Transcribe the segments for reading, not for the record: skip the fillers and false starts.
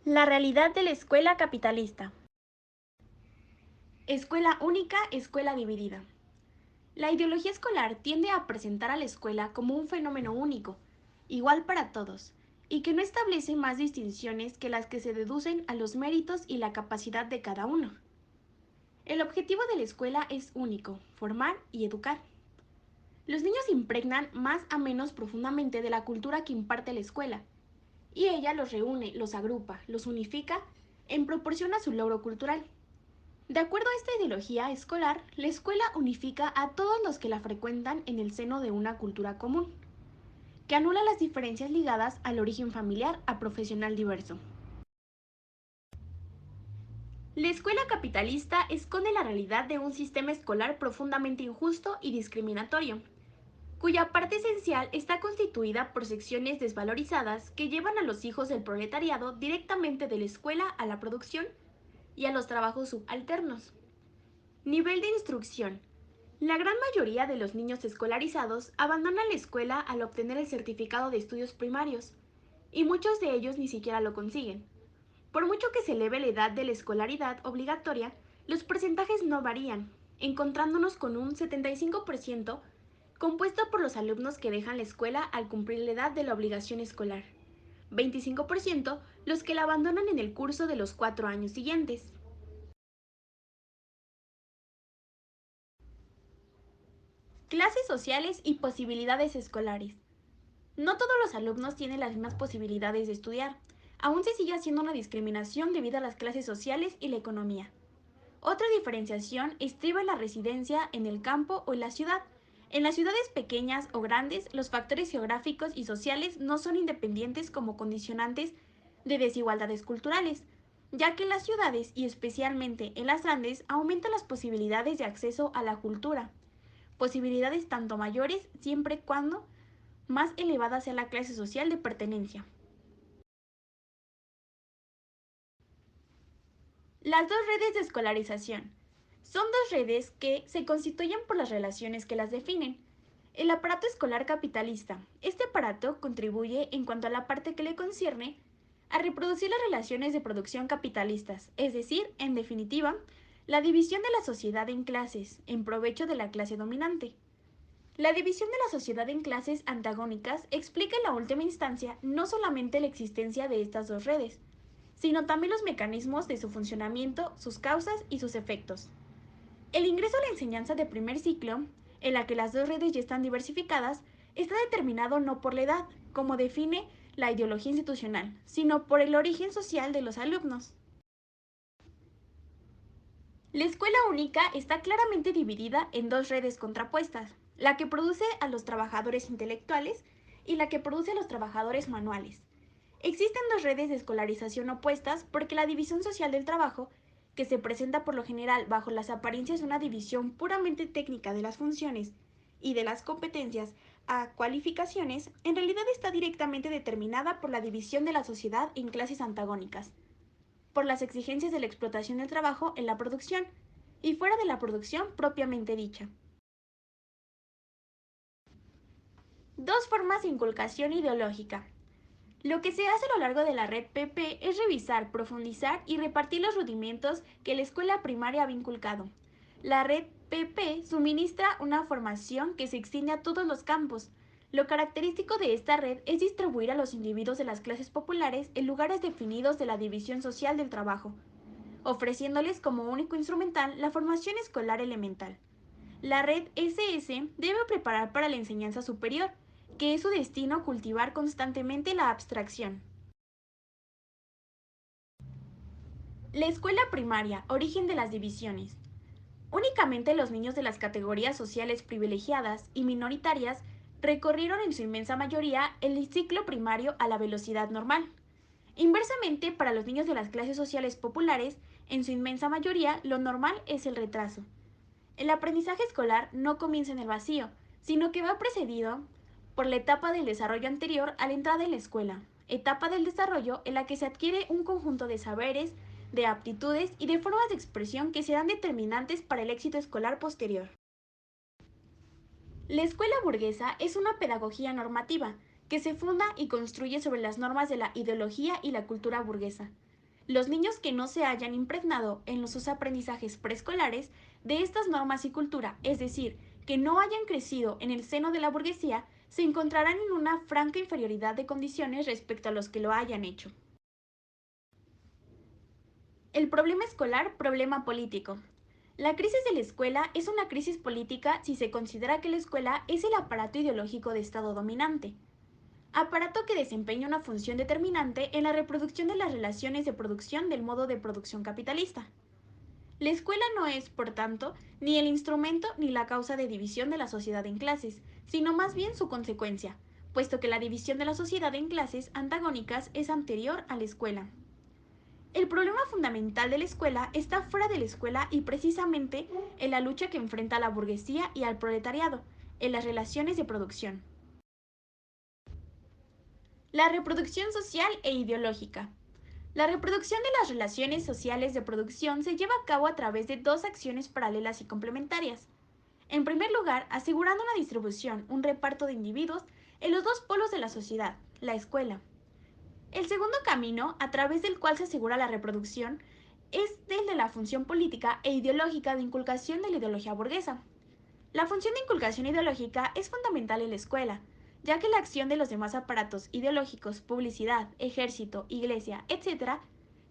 La realidad de la escuela capitalista. Escuela única, escuela dividida. La ideología escolar tiende a presentar a la escuela como un fenómeno único, igual para todos, y que no establece más distinciones que las que se deducen a los méritos y la capacidad de cada uno. El objetivo de la escuela es único, formar y educar. Los niños impregnan más a menos profundamente de la cultura que imparte la escuela, y ella los reúne, los agrupa, los unifica en proporción a su logro cultural. De acuerdo a esta ideología escolar, la escuela unifica a todos los que la frecuentan en el seno de una cultura común, que anula las diferencias ligadas al origen familiar a profesional diverso. La escuela capitalista esconde la realidad de un sistema escolar profundamente injusto y discriminatorio, cuya parte esencial está constituida por secciones desvalorizadas que llevan a los hijos del proletariado directamente de la escuela a la producción y a los trabajos subalternos. Nivel de instrucción. La gran mayoría de los niños escolarizados abandonan la escuela al obtener el certificado de estudios primarios, y muchos de ellos ni siquiera lo consiguen. Por mucho que se eleve la edad de la escolaridad obligatoria, los porcentajes no varían, encontrándonos con un 75% compuesto por los alumnos que dejan la escuela al cumplir la edad de la obligación escolar, 25% los que la abandonan en el curso de los 4 años siguientes. Clases sociales y posibilidades escolares. No todos los alumnos tienen las mismas posibilidades de estudiar. Aún se sigue haciendo una discriminación debido a las clases sociales y la economía. Otra diferenciación estriba en la residencia en el campo o en la ciudad. En las ciudades pequeñas o grandes, los factores geográficos y sociales no son independientes como condicionantes de desigualdades culturales, ya que en las ciudades y especialmente en las grandes aumentan las posibilidades de acceso a la cultura, posibilidades tanto mayores siempre cuando más elevada sea la clase social de pertenencia. Las dos redes de escolarización. Son dos redes que se constituyen por las relaciones que las definen. El aparato escolar capitalista. Este aparato contribuye, en cuanto a la parte que le concierne, a reproducir las relaciones de producción capitalistas, es decir, en definitiva, la división de la sociedad en clases, en provecho de la clase dominante. La división de la sociedad en clases antagónicas explica en la última instancia no solamente la existencia de estas dos redes, sino también los mecanismos de su funcionamiento, sus causas y sus efectos. El ingreso a la enseñanza de primer ciclo, en la que las dos redes ya están diversificadas, está determinado no por la edad, como define la ideología institucional, sino por el origen social de los alumnos. La escuela única está claramente dividida en dos redes contrapuestas, la que produce a los trabajadores intelectuales y la que produce a los trabajadores manuales. Existen dos redes de escolarización opuestas porque la división social del trabajo, que se presenta por lo general bajo las apariencias de una división puramente técnica de las funciones y de las competencias a cualificaciones, en realidad está directamente determinada por la división de la sociedad en clases antagónicas, por las exigencias de la explotación del trabajo en la producción y fuera de la producción propiamente dicha. Dos formas de inculcación ideológica. Lo que se hace a lo largo de la red PP es revisar, profundizar y repartir los rudimentos que la escuela primaria ha inculcado. La red PP suministra una formación que se extiende a todos los campos. Lo característico de esta red es distribuir a los individuos de las clases populares en lugares definidos de la división social del trabajo, ofreciéndoles como único instrumental la formación escolar elemental. La red SS debe preparar para la enseñanza superior, que es su destino cultivar constantemente la abstracción. La escuela primaria, origen de las divisiones. Únicamente los niños de las categorías sociales privilegiadas y minoritarias recorrieron en su inmensa mayoría el ciclo primario a la velocidad normal. Inversamente, para los niños de las clases sociales populares, en su inmensa mayoría, lo normal es el retraso. El aprendizaje escolar no comienza en el vacío, sino que va precedido por la etapa del desarrollo anterior a la entrada en la escuela, etapa del desarrollo en la que se adquiere un conjunto de saberes, de aptitudes y de formas de expresión que serán determinantes para el éxito escolar posterior. La escuela burguesa es una pedagogía normativa que se funda y construye sobre las normas de la ideología y la cultura burguesa. Los niños que no se hayan impregnado en sus aprendizajes preescolares de estas normas y cultura, es decir, que no hayan crecido en el seno de la burguesía, se encontrarán en una franca inferioridad de condiciones respecto a los que lo hayan hecho. El problema escolar, problema político. La crisis de la escuela es una crisis política si se considera que la escuela es el aparato ideológico de Estado dominante, aparato que desempeña una función determinante en la reproducción de las relaciones de producción del modo de producción capitalista. La escuela no es, por tanto, ni el instrumento ni la causa de división de la sociedad en clases, sino más bien su consecuencia, puesto que la división de la sociedad en clases antagónicas es anterior a la escuela. El problema fundamental de la escuela está fuera de la escuela y precisamente en la lucha que enfrenta a la burguesía y al proletariado, en las relaciones de producción. La reproducción social e ideológica. La reproducción de las relaciones sociales de producción se lleva a cabo a través de dos acciones paralelas y complementarias. En primer lugar, asegurando una distribución, un reparto de individuos en los dos polos de la sociedad, la escuela. El segundo camino, a través del cual se asegura la reproducción, es el de la función política e ideológica de inculcación de la ideología burguesa. La función de inculcación ideológica es fundamental en la escuela, ya que la acción de los demás aparatos ideológicos, publicidad, ejército, iglesia, etc.,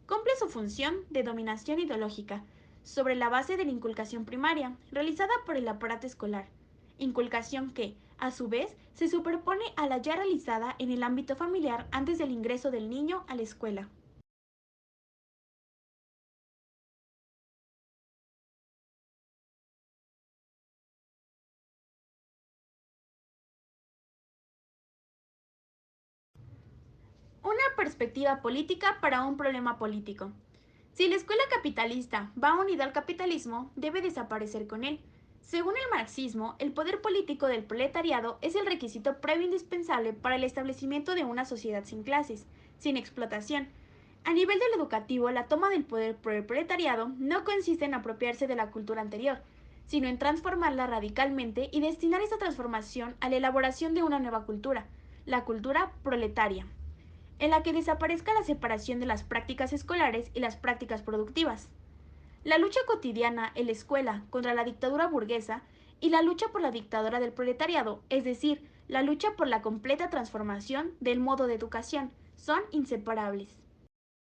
cumple su función de dominación ideológica sobre la base de la inculcación primaria, realizada por el aparato escolar, inculcación que, a su vez, se superpone a la ya realizada en el ámbito familiar antes del ingreso del niño a la escuela. Una perspectiva política para un problema político. Si la escuela capitalista va unida al capitalismo, debe desaparecer con él. Según el marxismo, el poder político del proletariado es el requisito previo indispensable para el establecimiento de una sociedad sin clases, sin explotación. A nivel del educativo, la toma del poder por el proletariado no consiste en apropiarse de la cultura anterior, sino en transformarla radicalmente y destinar esa transformación a la elaboración de una nueva cultura, la cultura proletaria, en la que desaparezca la separación de las prácticas escolares y las prácticas productivas. La lucha cotidiana en la escuela contra la dictadura burguesa y la lucha por la dictadura del proletariado, es decir, la lucha por la completa transformación del modo de educación, son inseparables.